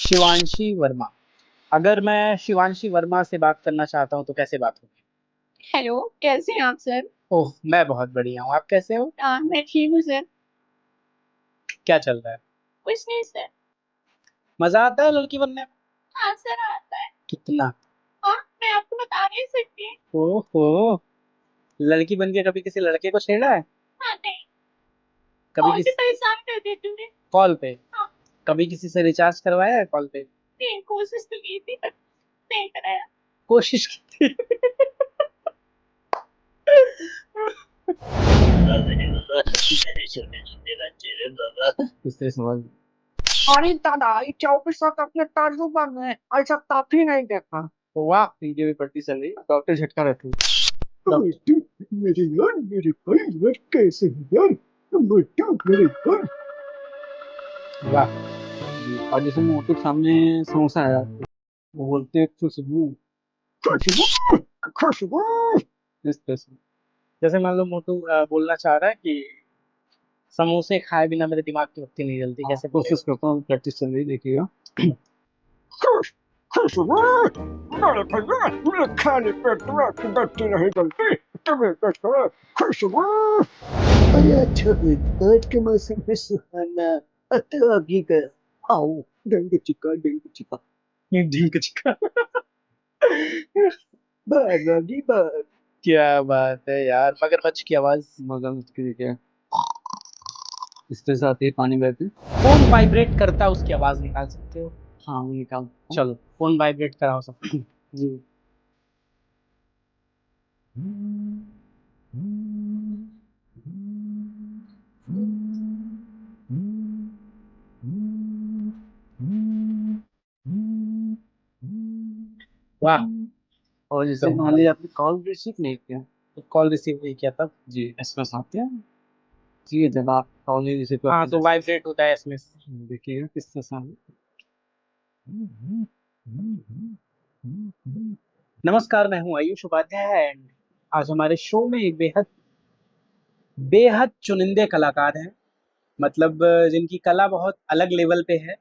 शिवांशी वर्मा। अगर मैं शिवांशी वर्मा से बात करना चाहता हूँ तो कैसे बात होगी? हेलो, कैसे हैं आप सर? ओह, मैं बहुत बढ़िया हूँ। आप कैसे हो? मैं ठीक हूँ सर। क्या चल रहा है? कुछ नहीं सर। मजा आता है लड़की बनने में? हाँ सर, आता है। कितना? हाँ, मैं आपको बता नहीं सकती। ओहो, लड़की बन के कभी किसी लड़के को छेड़ा है? हाँ नहीं। कभी और भी किसी परेशान कर देती हूँ मैं। कॉल पे? हाँ। कभी किसी से रिचार्ज करवाया है कॉल पे? नहीं, कोशिश तो की थी पर नहीं कराया। कोशिश की थी। मेरे छोटे छोटे बच्चे रे बाबा। इससे समझ। अरे दादा, ये 24 साल अपने तजुर्बा में ऐसा काफी नहीं देखा। वाह, पीके भी पट्टी चल रही, डॉक्टर झटका रहती है। बेटू, मेरे यार, मेरे भाई यार, कैसे हैं यार? बेटू, मेरे यार। वाह। और जैसे मोटू के सामने समोसा आया, वो बोलते हैं खुशबू। खुशबू, खुशबू। इस तरह से। जैसे मान लो मोटू बोलना चाह रहा है कि समोसे खाए बिना मेरे दिमाग की बत्ती नहीं जलती, कैसे कोशिश बोलेगा? करता हूँ, प्रैक्टिस चल रही, देखिएगा। खुश, खुशबू। मेरे भैया, मेरे खाली पेट में की बत्ती नहीं जलती। तुम्हें कैसे? खुशबू। अरे अच्छा, आज के मौसम में सुहाना अतः अभी का। आओ, डेंगू चिका, डेंगू चिका। ये ढींक चिका। बागी बाग। क्या बात है यार, मगरमच्छ की आवाज। मगरमच्छ की देखिए, इसके साथ ही पानी बहती। फोन वाइब्रेट करता है, उसकी आवाज निकाल सकते हो? हाँ, वो निकाल। चलो, फोन वाइब्रेट कराओ सब। जी। वाह। और जैसे तो मान लीजिए आपने कॉल रिसीव नहीं किया। कॉल रिसीव नहीं किया तब? जी, एसएमएस आते हैं। जी, जब आप कॉल नहीं रिसीव हाँ, करते तो वाइब्रेट होता है इसमें। देखिएगा किस तरह से नमस्कार, मैं हूँ आयुष उपाध्याय एंड आज हमारे शो में एक बेहद बेहद चुनिंदे कलाकार हैं। मतलब जिनकी कला बहुत अलग लेवल पे है।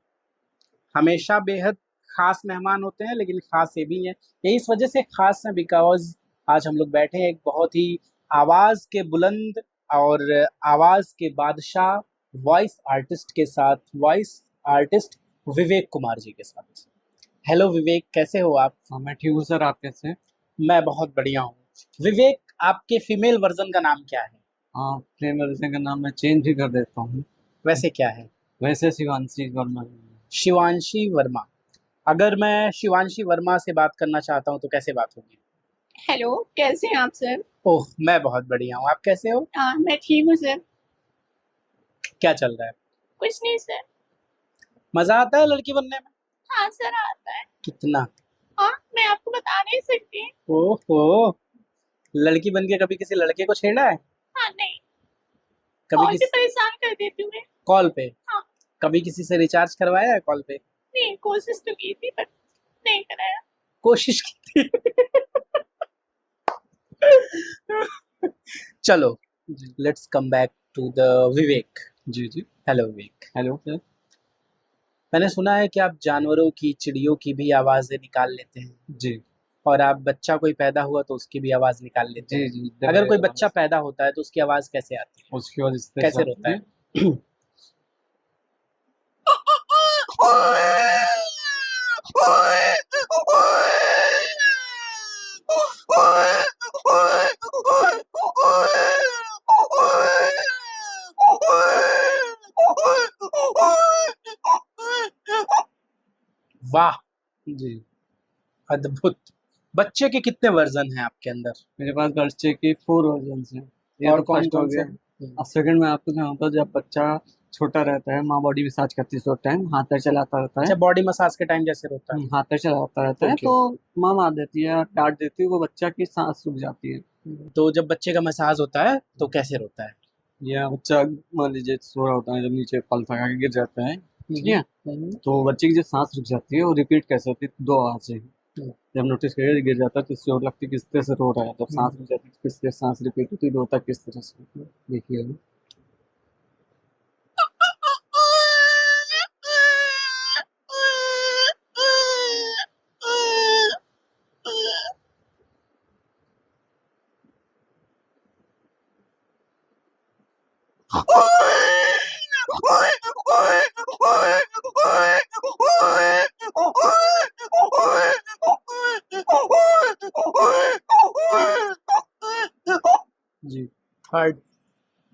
हमेशा बेहद खास मेहमान होते हैं, लेकिन खास ये भी हैं। यही इस वजह से खास है बिकॉज आज हम लोग बैठे हैं एक बहुत ही आवाज़ के बुलंद और आवाज़ के बादशाह वॉइस आर्टिस्ट के साथ, वॉइस आर्टिस्ट विवेक कुमार जी के साथ। हेलो विवेक, कैसे हो आप? हाँ, मैं ठीक हूँ सर, आप कैसे हैं? मैं बहुत बढ़िया हूँ। विवेक, आपके फीमेल वर्जन का नाम क्या है? हाँ, प्रेम वर्जन का नाम मैं चेंज भी कर देता हूँ। वैसे क्या है? वैसे शिवांशी वर्मा। शिवांशी वर्मा। अगर मैं शिवांशी वर्मा से बात करना चाहता हूँ तो कैसे बात होगी? हेलो, कैसे हैं आप सर? ओह, मैं बहुत बढ़िया हूँ। आप कैसे हो? मैं ठीक हूँ सर। क्या चल रहा है? कुछ नहीं सर। मजा आता है लड़की बनने में? हाँ सर, आता है। कितना? हाँ, मैं आपको बता नहीं सकती। ओहो, लड़की बन के कभी किसी लड़के को छेड़ा है? हाँ नहीं। कभी और भी किसी परेशान कर देती हूँ मैं। कॉल पे? हाँ। कभी किसी से रिचार्ज करवाया है कॉल पे? नहीं, कोशिश तो की थी पर नहीं कराया। कोशिश की थी। चलो, जी let's come back to the Vivek. जी जी। हेलो विवेक। Hello sir. मैंने सुना है कि आप जानवरों की, चिड़ियों की भी आवाज़ें निकाल लेते हैं जी और आप बच्चा कोई पैदा हुआ तो उसकी भी आवाज़ निकाल लेते जी हैं। जी। अगर कोई बच्चा पैदा होता है तो उसकी आवाज़ कैसे आती है? उसकी वजह से कैसे रोता है? वाह, जी। अद्भुत। बच्चे के कितने वर्जन हैं आपके अंदर? मेरे पास बच्चे की 4 वर्जन हैं। ये और तो कौन फर्स्ट हो कौन से गया। हैं? अब सेकंड में आपको जहाँ पर जब बच्चा छोटा रहता है, माँ बॉडी मसाज करती है, उस टाइम हाथ पैर चलाता रहता है। अच्छा, बॉडी मसाज के टाइम जैसे रोता है? हाथ पैर चलाता रहता है ओके। तो माँ मार देती है, डांट देती है, वो बच्चा की सांस रुक जाती है। तो जब बच्चे का मसाज होता है तो कैसे रोता है? या बच्चा मान लीजिए सो रहा होता है, जब नीचे पल थका के गिर जाता है, ठीक है, हम्म। तो बच्चे की जब सांस रुक जाती है वो रिपीट कैसे होती है, 2 आवाज से। जब नोटिस करिए गिर जाता है तो इससे और लगती है किस तरह से रो रहा है, जब सांस रुक जाती है तो किस तरह सांस रिपीट होती है, रोता किस तरह से, देखिए। जी। थर्ड,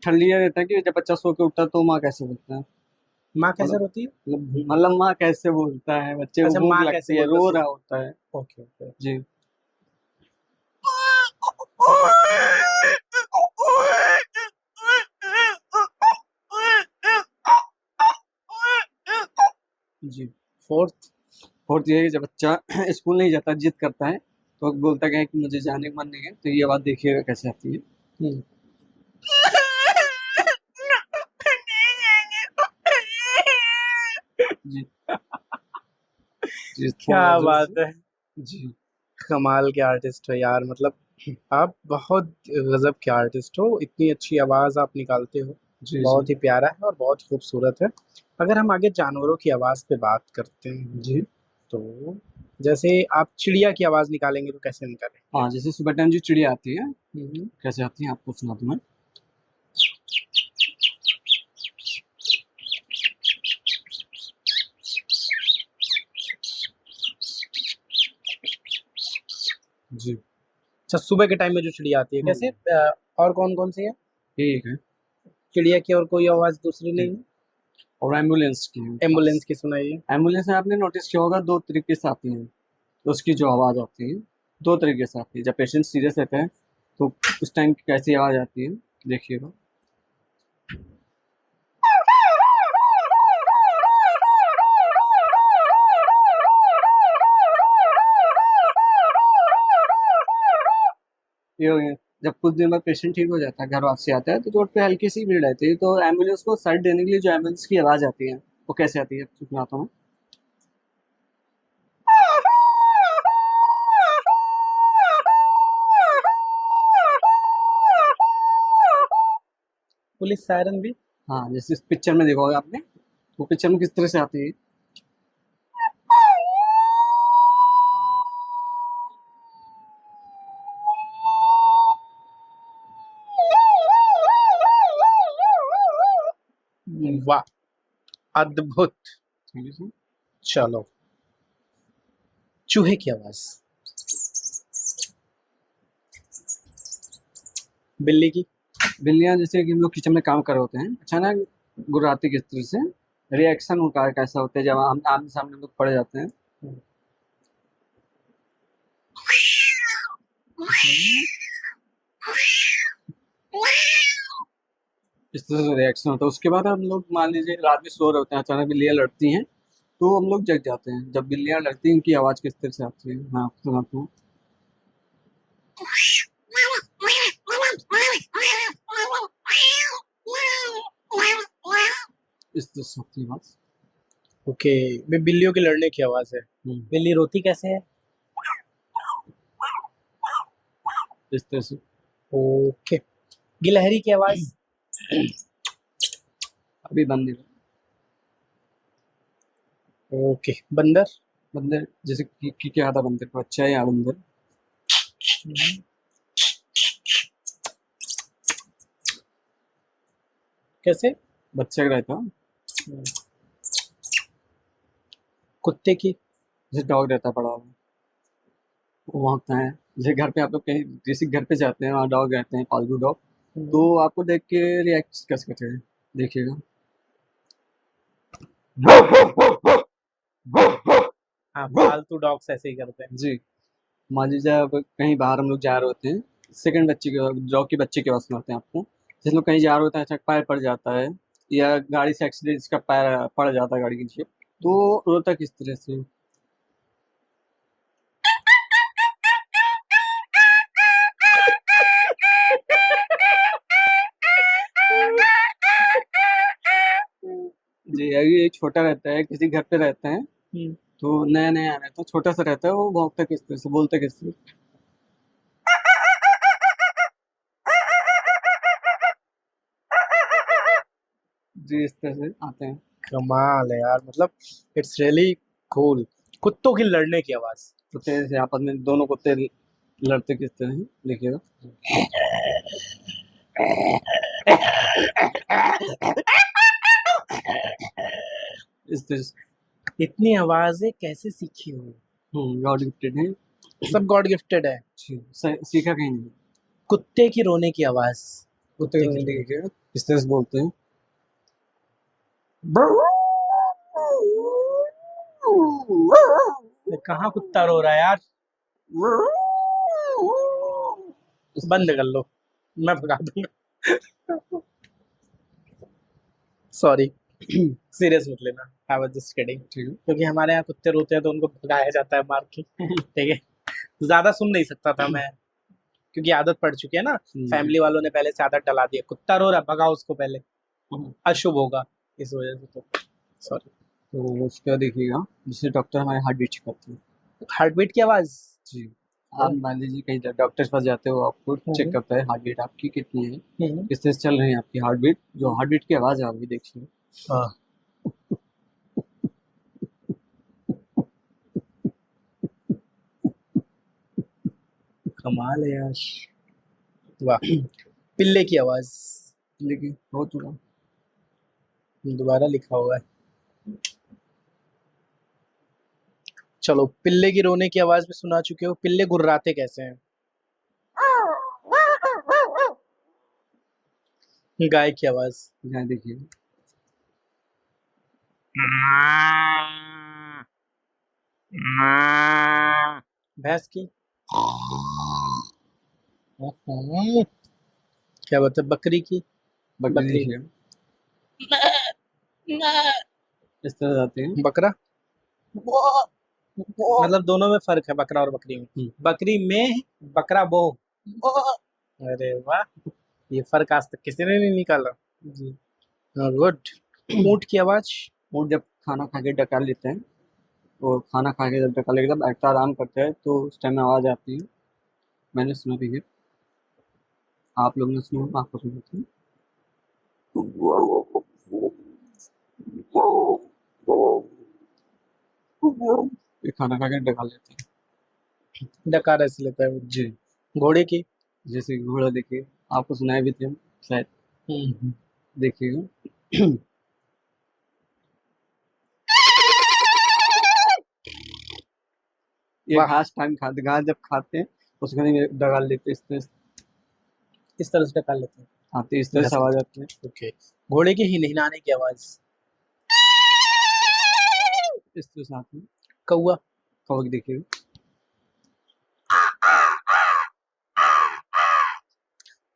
ठंडी ये रहता है कि जब बच्चा सो के उठता है तो माँ कैसे बोलता है? माँ कैसे मतलब रोती है? मतलब माँ कैसे बोलता है? बच्चे को अच्छा, भूख माँ कैसे लगती है, रो बोलता रहा है? होता है। Okay, okay. जी। जी। फोर्थ, फोर्थ ये है कि जब बच्चा स्कूल नहीं जाता, जिद करता है, तो बोलता क्या है कि मुझे जाने का मन नहीं है, तो ये आवाज़ देखिएगा कैसे आती है। हम्म, जी। जी, क्या थोड़ा जोर बात से। है। जी। कमाल के आर्टिस्ट हो यार, मतलब आप बहुत गजब के आर्टिस्ट हो, इतनी अच्छी आवाज आप निकालते हो, जी, जी। बहुत ही प्यारा है और बहुत खूबसूरत है। अगर हम आगे जानवरों की आवाज पे बात करते हैं जी। तो जैसे आप चिड़िया की आवाज निकालेंगे तो कैसे निकालेंगे? हाँ, जैसे सुबह टाइम जो चिड़िया आती है, हम्म, कैसे आती है आपको सुनाता हूँ मैं। जी। अच्छा, सुबह के टाइम में जो चिड़िया आती है कैसे? और कौन कौन सी है ठीक है, चिड़िया की? और कोई आवाज दूसरी ठीक। नहीं है? और एम्बुलेंस की है। एम्बुलेंस की सुनाइए। एम्बुलेंस में आपने नोटिस किया होगा 2 तरीके से आती है, तो उसकी जो आवाज़ आती है, 2 तरीके से आती है। जब पेशेंट सीरियस रहता है, तो उस टाइम कैसी आवाज़ आती है, देखिएगा। ये हो गया। जब कुछ दिन बाद पेशेंट ठीक हो जाता है, घर वापसी आता है, तो रोड पे हल्की सी भीड़ रहती है, तो एम्बुलेंस को साइड देने के लिए जो एम्बुलेंस की आवाज़ आती है, वो कैसे आती है? सुनाता हूँ। पुलिस सायरन भी? हाँ, जैसे इस पिक्चर में देखा होगा आपने, वो पिक्चर में किस तरह से आती है। वाह, अद्भुत। ठीक है सर? चलो, चूहे की आवाज, बिल्ली की? बिल्लियाँ जैसे कि हम लोग किचन में काम कर रहे होते हैं, अचानक गुर्राती किस तरह से, रिएक्शन उनका कैसा होता है जब हम आमने सामने हम लोग पड़ जाते हैं। इस तरह से रिएक्शन होता है। उसके बाद हम लोग मान लीजिए रात में सो रहे होते हैं, अचानक बिल्लियाँ लड़ती हैं, तो हम लोग जग जाते हैं। जब बिल्लियाँ लड़ती हैं, उनकी आवाज़ किस तरह से आती है, मैं आपको सुनाता हूँ। इस तरह से आती है आवाज़। ओके, वे बिल्लियों के लड़ने की आवाज है। हुँ, बिल्ली रोती कैसे है? इस तरह से। ओके, गिलहरी की आवाज? अभी बंद नहीं। ओके, बंदर? बंदर जैसे कि क्या था, बंदर का बच्चा है या बंदर। कैसे? बच्चा का रहता है, कुत्ते की? जैसे डॉग रहता है पड़ा हुआ, वो भौंकता है। जैसे घर पे आप लोग कहीं जैसे घर पे जाते हैं, वहाँ डॉग रहते हैं, पालतू डॉग, तो आपको देख के रिएक्ट कैसे करते हैं, देखिएगा। हाँ, पालतू डॉग्स ऐसे ही करते हैं। जी। मान लीजिए अब कहीं बाहर हम लोग जा रहे होते हैं, सेकंड बच्चे के डॉग के बच्चे की आवाज़ सुनाते हैं आपको। जैसे लोग कहीं जा रहे होते हैं, अचानक पैर पड़ जाता है, या गाड़ी से एक्सीडेंट, इसका पैर पड़ जाता है गाड़ी के नीचे, तो रोता किस तरह से। जी, अभी एक छोटा रहता है, किसी घर पे रहता है, हम्म, तो नया-नया आया था, छोटा सा रहता है, वो भौंकता किस तरह से, बोलता किस तरह से। जी, इस तरह से आते हैं। कमाल है यार, मतलब इट्स रियली कूल। कुत्तों की लड़ने की आवाज? कुत्ते जैसे आपस में दोनों कुत्ते लड़ते किस तरह हैं, देखिएगा। इस तरह इतनी आवाजें कैसे सीखी हो? गॉड गिफ्टेड है सब गॉड गिफ्टेड है। जी, सीखा कहीं नहीं। कुत्ते की रोने की आवाज। कुत्ते को हिंदी देखिएगा इस तरह से बोलते हैं। कहाँ कुत्ता रो रहा है यार? बंद कर लो, मैं भगा दूंगा। सॉरी, सीरियस मत लेना, आई वाज जस्ट किडिंग। ठीक है। क्योंकि हमारे यहाँ कुत्ते रोते हैं तो उनको भगाया जाता है मार के। ठीक है, ज्यादा सुन नहीं सकता था मैं, क्योंकि आदत पड़ चुकी है ना, फैमिली वालों ने पहले से आदत डला दी है। कुत्ता रो रहा, भगाओ उसको पहले, अशुभ होगा, इस वजह से। तो सॉरी। तो उसका देखिएगा, जिससे डॉक्टर हमारे हार्ट बीट चेक करते हैं। हार्ट बीट की आवाज। जी, आप मान लीजिए कहीं डॉक्टर के पास जाते हो, आपको चेक हम्म। करता है हार्ट बीट आपकी कितनी है, किस तरह से चल रही है आपकी हार्ट बीट। जो हार्ट बीट की आवाज़ है आप भी देखिए। हाँ। कमाल है यार, वाह। पिल्ले की आवाज, लेकिन हो चुका। दोबारा लिखा हुआ है। चलो, पिल्ले की रोने की आवाज भी सुना चुके हो। पिल्ले गुर्राते कैसे हैं? गाय की आवाज। यहाँ देखिए, भैंस की। क्या बात है? बकरी की। बकरी बकरी। देखिए इस तरह जाते हैं। बकरा। मतलब दोनों में फर्क है, बकरा और बकरी में। बकरी में, बकरा बो। अरे वाह, ये फर्क आज तक किसी ने नहीं निकाला। जी, गुड। ऊंट की आवाज। ऊँट जब खाना खा के डकार लेते हैं, और खाना खा के जब डकार लेके जब बैठता आराम करता है तो उस टाइम में आवाज़ आती है। मैंने सुना भी है, आप लोगों ने सुना होगा, आपको सुना थी। ये खाना खा के डकार लेते हैं। डकार ऐसे लेता है वो। जी, घोड़े की। जैसे घोड़ा देखिए, आपको सुनाए भी थे हम शायद, देखिएगा। ये वाह। घास टाइम खाते, घास जब खाते हैं उसके लिए डकार लेते हैं, इस तरह से डकार लेते हैं। आते हैं, इस तरह से आवाज आती है। ओके। घोड़े की हिनहिनाने की आवाज। इस तरह से आती है। कौवा। कौवा की देखिए,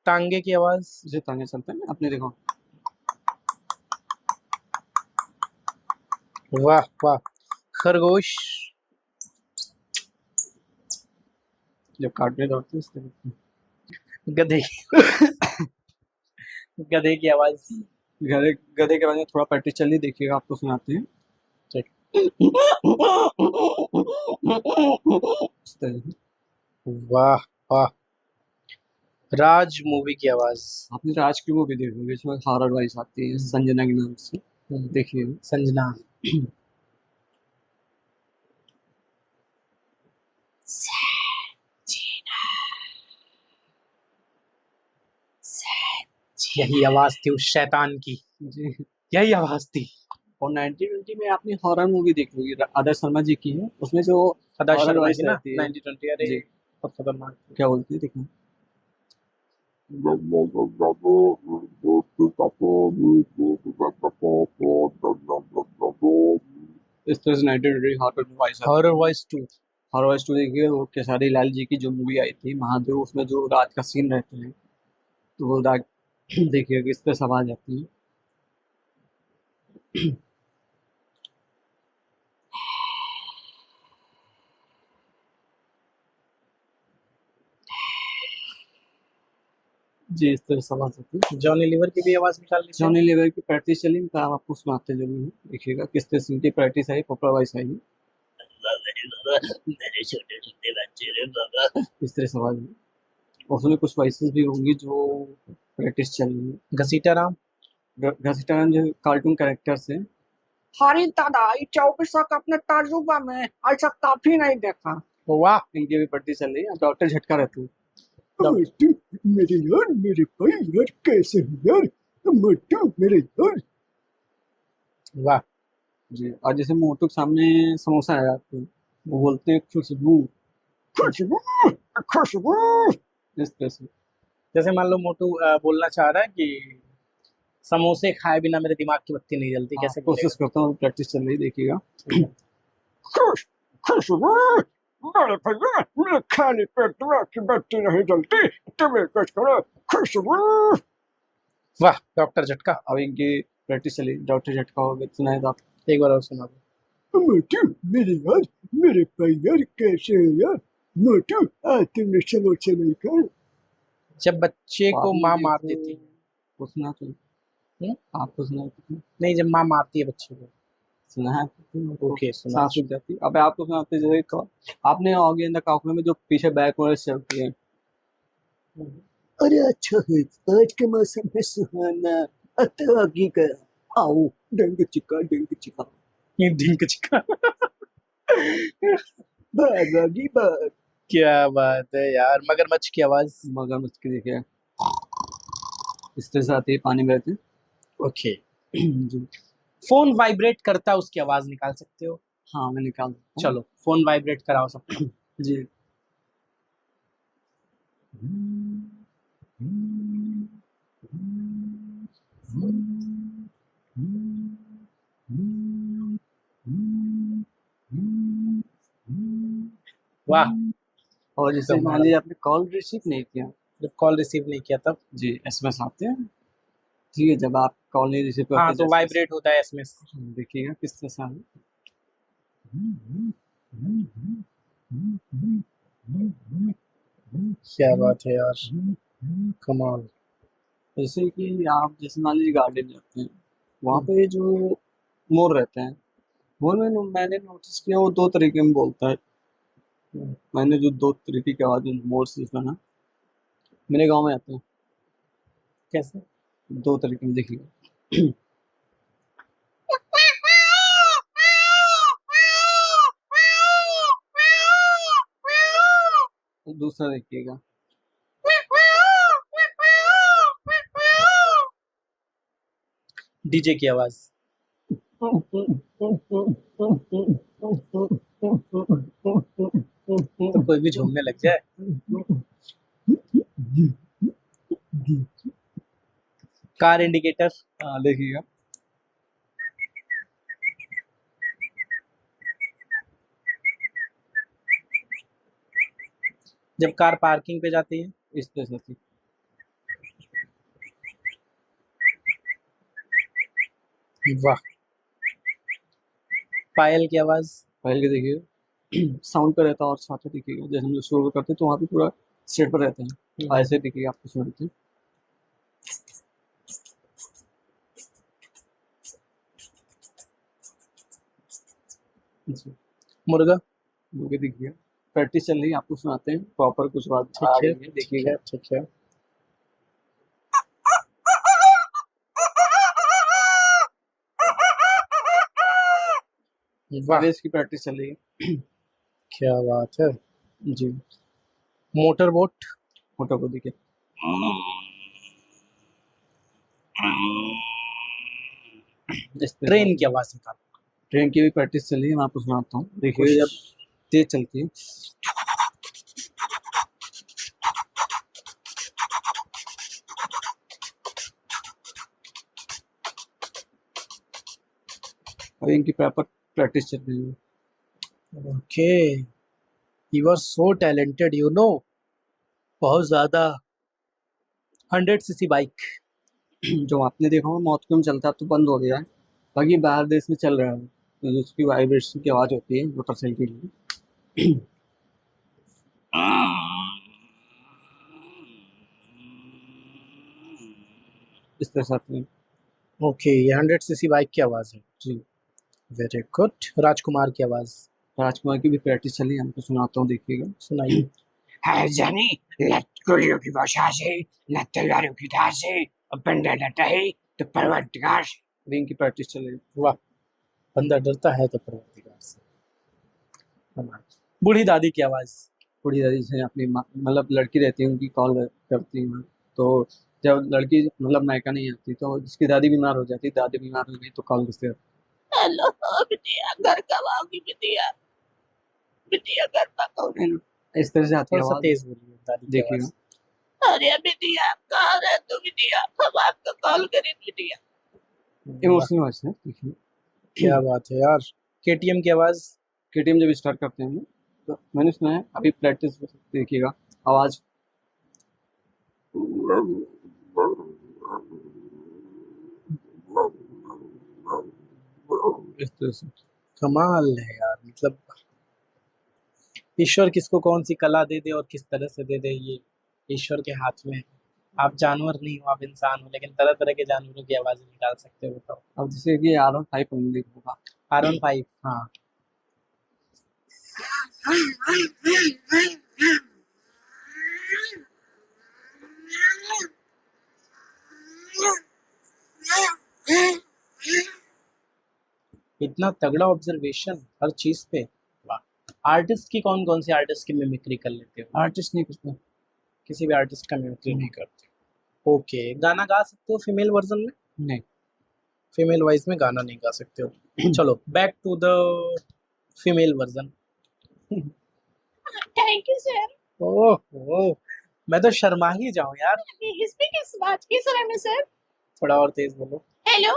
टांगे की आवाज। जैसे तांगे चलते हैं ना, आपने देखा। वाह वाह। खरगोश। जब काटने दौड़ते हैं इस तरह से। गधे। गधे की आवाज। गधे के बारे में थोड़ा प्रैक्टिस चलिए, देखिएगा आपको सुनाते हैं। ठीक। इस तरह से। वाह वाह। राज मूवी की आवाज। आपने राज की मूवी देखी होगी, इसमें हॉरर वाइज आती है संजना के नाम से, देखिए। संजना। यही आवाज थी उस शैतान की, जी। यही आवाज थी। और 1920 में आपने हॉरर मूवी देखी होगी, आदर्श शर्मा जी की है, उसमें जो आदर्श हॉरर शर्मा वाइज की ना, रहती है। 1920। अरे जी, बहुत खतरनाक। क्या बोलती है, देखना। इस तरह से 1920 हॉरर वॉइस आती है। Horror voice 2। Horror voice two देखिए, वो खेसारी लाल जी की जो मूवी आई थी महादेव, उसमें जो रात का सीन रहता है, तो वो रात देखिए किस तरह से आवाज आती है। जी, इस तरह से आवाज आती है। जॉनी लीवर की भी आवाज निकाल ली। जॉनी लीवर की प्रैक्टिस चली, तो आप आपको सुनाते जरूर हैं, देखिएगा किस तरह से उनकी प्रैक्टिस आई, प्रॉपर वॉइस आई। मेरे छोटे छोटे बच्चे रे बाबा। इस तरह से आवाज है। और उसमें कुछ वॉइसेस भी होंगी जो प्रैक्टिस चल रही है। घसीटा राम। घसीटा जो कार्टून कैरेक्टर्स है। अरे दादा, 24 का अपने तजुर्बा में ऐसा काफी नहीं देखा। वाह। इनकी भी प्रैक्टिस चल रही है। डॉक्टर झटका रहती है। मोटू मेरे यार, मेरे भाई यार, कैसे हो यार? मोटू मेरे यार। वाह। जी, और जैसे मोटू के सामने समोसा है आपको, वो बोलते हैं खुशबू, खुशबू, खुशबू। इस तरह से। जैसे मान लो मोटू बोलना चाह रहा है कि समोसे खाए बिना मेरे दिमाग की बत्ती नहीं जलती, हाँ, कैसे बोलेगा? कोशिश करता हूँ, प्रैक्टिस चल रही, देखिएगा। खुश, खुशबू। मेरे भैया, मेरे खाली पेट दिमाग की बत्ती नहीं जलती, तुम्हें कुछ करो। खुशबू। वाह डॉक्टर झटका। अब इनकी प्रैक्टिस चली, डॉक्टर झटका हो गया, सुना है तो आप। एक बार और सुना दो। मोटू मेरे यार, मेरे भाई यार, कैसे है यार? मोटू आज तुमने समोसे नहीं खाए? जब बच्चे तो को आपने माँ देखो, मारती थी। सुना तो, आपको सुना तो, नहीं, जब माँ मारती है बच्चे को। सुना है तो, ओके, सुना। सांस रुक जाती। अब आपको सुनाते, जैसे आपने ऑगी इन द काकड़ों में जो पीछे बैक वाले चलती है। अरे अच्छा है, आज के मौसम में सुहाना अतरागी का। आओ, डंग चिका, डंग चिका। ये ढिंक चिका। बाग आगी बाग। क्या बात है यार, मगरमच्छ की आवाज। मगरमच्छ की देखिए, इस तरह से आती है, पानी में रहती है। ओके। जी, फोन वाइब्रेट करता, उसकी आवाज निकाल सकते हो? हाँ मैं निकाल सकता हूँ। चलो फोन वाइब्रेट कराओ सबका। जी, वाह। और जैसे मान लीजिए आपने कॉल रिसीव नहीं किया, जब कॉल रिसीव नहीं किया तब? जी, एसएमएस आते हैं। ठीक है, जब आप कॉल नहीं रिसीव करते, हाँ, तो वाइब्रेट होता है एसएमएस। देखिएगा किस तरह से आना। क्या बात है यार, कमाल। जैसे कि आप जैसे मान लीजिए गार्डन जाते हैं, वहाँ पे जो मोर रहते हैं, वो मैंने नोटिस किया, वो दो तरीके में बोलता है। मैंने जो दो तरीके की आवाज मोर से सुना, मेरे गांव में आते हैं, कैसे? दो तरीके में, देखिएगा। तो दूसरा देखिएगा, डीजे की आवाज। तो कोई भी झूमने लग जाए। Car indicator. हाँ देखिएगा, जब कार पार्किंग पे जाती है। इस तरह से। वाह। पायल की आवाज। पहले के देखिएगा, साउंड पे रहता है और साथ में देखिएगा, जैसे हम लोग शोर करते हैं तो वहाँ पे पूरा स्टेट पर रहते हैं, ऐसे देखिएगा आपको सुनते हैं। जी, मुर्गा। मुझे देखिए, प्रैक्टिस चल रही है, आपको सुनाते हैं, प्रॉपर कुछ बात आ ठीक है, रही है, देखिएगा। ठीक है। वाह, अभी इसकी प्रैक्टिस चल रही है। क्या बात है। जी, मोटर बोट। फोटो को देखिए, इस तरह ट्रेन की आवाज निकाल। ट्रेन की भी प्रैक्टिस चल रही है, मैं आपको सुनाता हूँ, देखिए कोशिश। जब तेज चलती है, अभी इनकी प्रॉपर प्रैक्टिस चल रही है। Okay, you are so talented, you know, बहुत ज्यादा। 100 सीसी बाइक। जो आपने देखा होगा मौत क्यों चलता है, अब तो बंद हो गया है, बाकी बाहर देश में चल रहा है, तो उसकी वाइब्रेशन की आवाज़ होती है मोटरसाइकिल की। इस तरह से आती है। ओके, ये 100 सीसी बाइक की आवाज है। जी, वेरी गुड। राजकुमार की आवाज राजकुमार की भी प्रैक्टिस चली, हमको सुनाता हूँ, देखिएगा। सुनाइए। है जानी, लत गोलियों की वर्षा से, लत तलवारों की धार से, और बंदा डरता है तो परवरदिगार से। अभी इनकी प्रैक्टिस चल रही है। वाह, बंदा डरता है तो परवरदिगार से। कमाल। बूढ़ी दादी की आवाज। बूढ़ी दादी से अपनी मतलब लड़की रहती है उनकी कॉल करती हूँ मैं। तो जब लड़की मतलब मायका नहीं आती तो जिसकी दादी बीमार हो जाती, दादी बीमार हो गई तो कॉल करते हैं। हेलो बिटिया, घर कब आओगी बिटिया? बिटिया घर कब आओगी? इस तरह से आती है थोड़ा सा आवाज, तेज बोलिए दादी की देखिएगा। आवाज। अरे बिटिया कहाँ रहे तू बिटिया? हम आपको कॉल करें बिटिया। वाह, इमोशनल वॉइस है, देखिए। क्या बात है यार। केटीएम की आवाज। केटीएम जब स्टार्ट करते हैं हम, तो मैंने सुना है, अभी प्रैक्टिस देखिएगा आवाज इस तरह से। कमाल है यार, मतलब ईश्वर किसको कौन सी कला दे दे और किस तरह से दे दे, ये ईश्वर के हाथ में है। आप जानवर नहीं हो, आप इंसान हो, लेकिन तरह तरह के जानवरों की आवाजें निकाल सकते हो। बताओ। अब जैसे कि R15 होगा, R15, हाँ। इतना तगड़ा ऑब्जर्वेशन हर चीज पे। वाह। आर्टिस्ट की कौन कौन सी आर्टिस्ट की मिमिक्री कर लेते हो? आर्टिस्ट नहीं कुछ किसी भी आर्टिस्ट का मिमिक्री नहीं करते? ओके, गाना गा सकते हो फीमेल वर्जन में? नहीं। फीमेल वॉइस में गाना नहीं गा सकते हो। चलो back to the female version. Thank you sir. Oh, मैं तो शर्मा ही जाऊं यार। इसमें किस बात की सर में सर? थोड़ा और तेज बोलो। हेलो।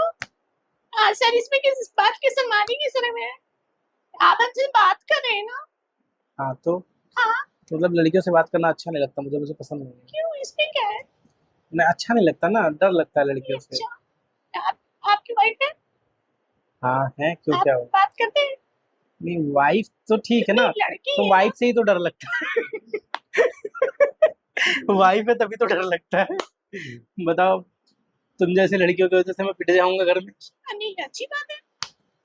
हाँ सर, इसमें किस बात की सम्मानी की सर में? आप हमसे बात कर रहे हैं ना? हाँ तो हाँ। मतलब लड़कियों से बात करना अच्छा नहीं लगता मुझे, मुझे पसंद नहीं है। क्यों, इसमें क्या है? नहीं, अच्छा नहीं लगता ना, डर लगता है लड़कियों से। अच्छा, आपकी वाइफ है? हाँ है, क्यों, आप क्या हो? बात करते हैं? नहीं, वाइफ तो ठीक है ना, लड़की तो है वाइफ से ही तो डर लगता है। वाइफ है तभी तो डर लगता है। बताओ, तुम जैसी लड़कियों की वजह से मैं पिट जाऊंगा घर में। ना? नहीं, अच्छी बात है।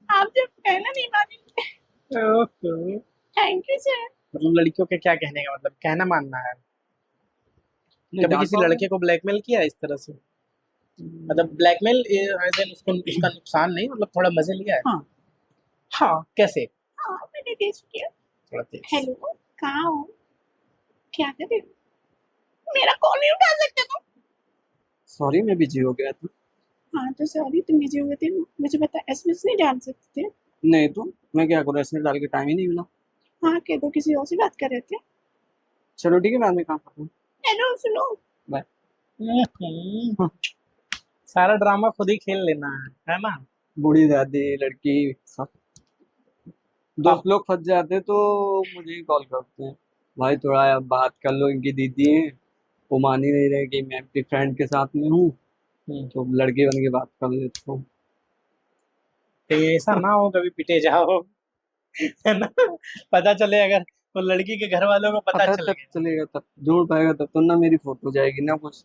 आप जब कहना नहीं मानेंगे। ओहो। Thank you sir. मतलब लड़कियों के क्या कहने का मतलब, कहना मानना है? नहीं, कभी किसी डांटो लड़के को ब्लैकमेल किया इस तरह से? मतलब ब्लैकमेल एज इन उसका नुकसान नहीं, मतलब थोड़ा मजे लिया है? हाँ। हाँ, कैसे? हाँ, मैंने देख किया। थोड़ा तेज। हेलो, कहाँ हो? क्या कर रहे हो? मेरा कॉल नहीं उठा सकते तुम? सॉरी, मैं बिजी हो गया था। हाँ तो सॉरी, तुम बिजी हुए थे, मुझे पता। एसएमएस नहीं डाल सकते थे? नहीं तो मैं क्या करूँ, ऐसे डाल के टाइम ही नहीं मिला। हाँ कह दो, किसी और से बात कर रहे थे। चलो ठीक है, बाद में काम करता हूँ। हेलो सुनो। बाय। सारा ड्रामा खुद ही खेल लेना है ना? बूढ़ी दादी, लड़की, सब दोस्त लोग फंस जाते तो मुझे ही कॉल करते हैं, भाई थोड़ा आप बात कर लो, इनकी दीदी है, वो मान ही नहीं रहे कि मैं अपनी फ्रेंड के साथ में हूँ, तो लड़के बन के बात कर लेता हूँ। तो ऐसा ना हो कभी पिटे जाओ, है ना? पता चले अगर तो लड़की के घर वालों को पता पता चल तब गया। चलेगा, तब ढूंढ पाएगा, तब तो ना मेरी फोटो जाएगी ना कुछ।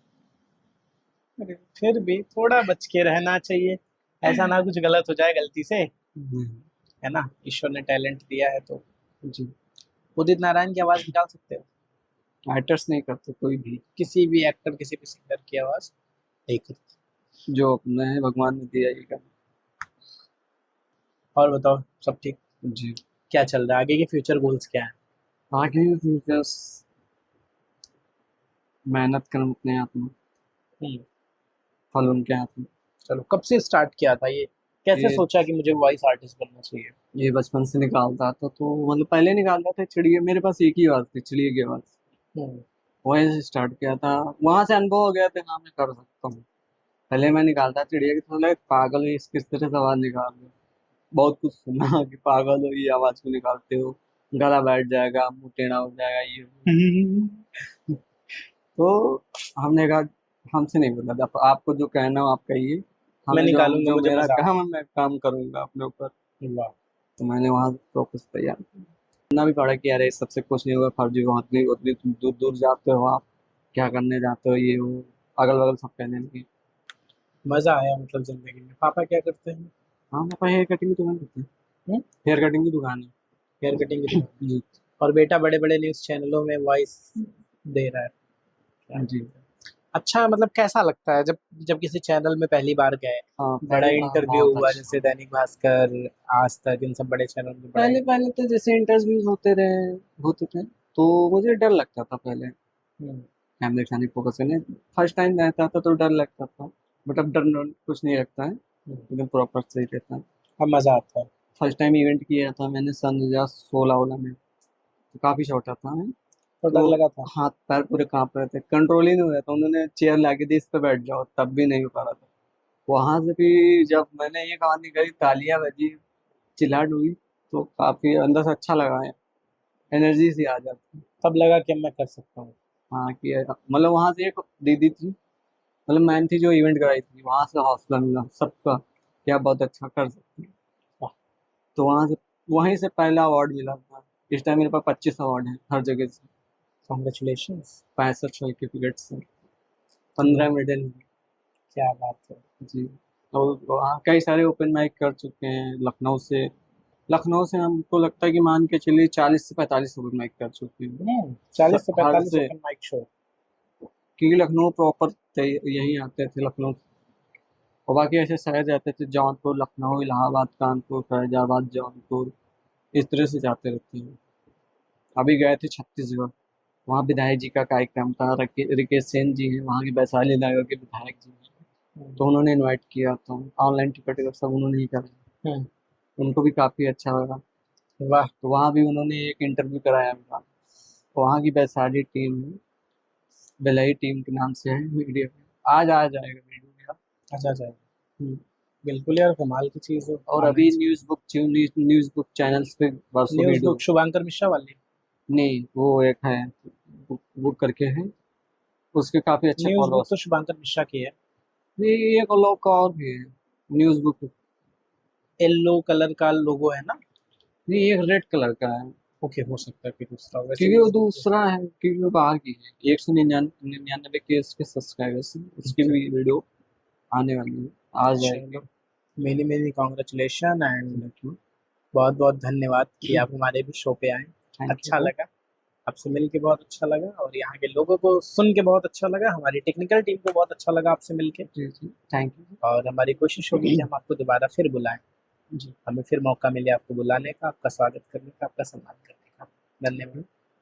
अरे, फिर भी थोड़ा बच के रहना चाहिए, ऐसा ना कुछ गलत हो जाए गलती से, है ना? ईश्वर ने टैलेंट दिया है तो। जी। उदित नारायण की आवाज निकाल सकते हो? राइटर्स नहीं करते कोई भी, किसी भी एक्टर, किसी भी सिंगर की आवाज नहीं करते। जो अपना है भगवान ने दिया ये करना। और बताओ, सब ठीक? जी। क्या चल रहा है, आगे के फ्यूचर गोल्स क्या है? आगे फ्यूचर्स, मेहनत करना अपने हाथ में, हम्म, फल उनके हाथ में। चलो, कब से स्टार्ट किया था ये? कैसे ये सोचा कि मुझे वॉइस आर्टिस्ट बनना चाहिए? ये बचपन से निकालता था, तो मतलब पहले निकालता था चिड़िया, मेरे पास एक ही आवाज थी, चिड़िया की आवाज, हम्म, वहीं से स्टार्ट किया था। वहां से अनुभव हो गया था, हाँ मैं कर सकता हूँ। पहले मैं निकालता चिड़िया की, तो लगा पागल हो, इस किस तरह से आवाज निकाल रहे हो। बहुत कुछ सुना कि पागल हो, ये आवाज को निकालते हो, गला बैठ जाएगा, मुंह टेढ़ा हो जाएगा, ये वो। तो हमने कहा हमसे नहीं बोला, आपको जो कहना हो आप कहिए, मैं हमें निकालूंगा, जो मुझे मेरा मजा काम है मैं काम करूंगा अपने ऊपर। वाह। तो मैंने वहाँ फोकस तैयार करना भी पड़ा कि अरे सबसे कुछ नहीं होगा, फर्जी हो, उतनी उतनी तुम दूर दूर जाते हो, आप क्या करने जाते हो, ये वो, अगल बगल सब कहने लगे। मजा आया मतलब जिंदगी में। पापा क्या करते हैं? हाँ, पापा हेयर कटिंग की दुकान करते हैं, हेयर कटिंग की दुकान है। हेयर कटिंग की दुकान। जी। और बेटा बड़े बड़े न्यूज चैनलों में वॉइस दे रहा है। क्या जी। बात है। अच्छा, मतलब कैसा लगता है जब जब किसी चैनल में पहली बार गए? हाँ, बड़ा पहले इंटरव्यू बहुत हुआ, अच्छा। जैसे दैनिक भास्कर, आज तक, इन सब बड़े चैनल में बड़ा पहले पहले तो जैसे इंटरव्यूज होते रहे, होते थे, तो मुझे डर लगता था पहले हम्म, कैमरे के सामने फोकस करने। फर्स्ट टाइम रहता था तो डर लगता था, बट अब कुछ नहीं लगता है, एकदम प्रॉपर सही रहता है। अब मजा आता है। फर्स्ट टाइम इवेंट किया था मैंने सन 2016 में, तो काफ़ी छोटा था मैं। तो डर तो लगा था। हाथ पैर पूरे कांप रहे थे, कंट्रोल ही नहीं हो रहा था। उन्होंने चेयर ला के दी, इस पे बैठ जाओ, तब भी नहीं हो पा रहा था। वहां से भी जब मैंने ये कहानी करी, तालियां बजी, चिल्लाहट हुई, तो काफी अंदर से अच्छा लगा है, एनर्जी सी आ जाती है। तब लगा कि अब मैं कर सकता हूँ। हाँ कि मतलब वहां से एक दीदी थी, मतलब मैम थी जो इवेंट कराई थी, वहां से हौसला मिला सबका कि आप बहुत अच्छा कर सकते हैं। वाह। तो वहां से, वहीं से पहला अवार्ड मिला था। इस टाइम मेरे पास 25 अवार्ड हैं हर जगह से, कॉन्ग्रेचुलेशंस। 65 सर्टिफिकेट से, 15 मेडल। क्या बात है। जी। और वहाँ कई सारे ओपन माइक कर चुके हैं लखनऊ से। लखनऊ से हमको लगता है कि मान के चलिए 40 से 45 ओपन माइक कर चुके हैं 40 से हर 45 से, ओपन माइक शो। क्योंकि लखनऊ प्रॉपर यहीं आते थे लखनऊ से। और बाकी ऐसे शहर जाते थे, जौनपुर, लखनऊ, इलाहाबाद, कानपुर, फैजाबाद, जौनपुर, इस तरह से जाते रहते हैं। अभी गए थे छत्तीसगढ़, वहाँ विधायक जी का कार्यक्रम था, रिकेश सेन जी हैं वहाँ के, वैशाली नगर के विधायक जी हैं, तो उन्होंने इनवाइट किया था। ऑनलाइन टिकट वगैरह सब उन्होंने ही करा, हम्म, उनको भी काफ़ी अच्छा लगा। वाह। तो वहाँ भी उन्होंने एक इंटरव्यू कराया मेरा। वहाँ की वैशाली टीम है, भिलाई टीम के नाम से है मीडिया में, आज आ जाएगा वीडियो मेरा। अच्छा अच्छा। हम्म। बिल्कुल यार, कमाल की चीज है। और आना अभी चाहिए। न्यूज़ बुक चैनल्स पे परसों news video. Book Shubhankar Mishra वाली। नहीं, वो एक है, बुक करके है, उसके काफ़ी अच्छे न्यूज़ बुक फॉलोअर्स। तो शुभांकर मिश्रा की है। नहीं, एक लोग का और भी है न्यूज़ बुक। येलो कलर का लोगो है ना। नहीं, एक रेड कलर का है, ओके, हो सकता है कि दूसरा हो। वैसे क्योंकि वो न्यूज़ बुक दूसरा है, क्योंकि वो बाहर की है। 199 के इसके सब्सक्राइबर्स हैं, उसकी तो भी वीडियो आने वाली है, आ जाएगी। चलो, many many congratulation and thank you. बहुत बहुत धन्यवाद कि आप हमारे भी शो पे आए। थैंक अच्छा यू। लगा आपसे मिल के, बहुत अच्छा लगा, और यहाँ के लोगों को सुन के बहुत अच्छा लगा। हमारी टेक्निकल टीम को बहुत अच्छा लगा आपसे मिल के। जी जी, थैंक यू। और हमारी कोशिश होगी कि हम आपको दोबारा फिर बुलाएं। जी। हमें फिर मौका मिले आपको बुलाने का, आपका स्वागत करने का, आपका सम्मान करने का। धन्यवाद।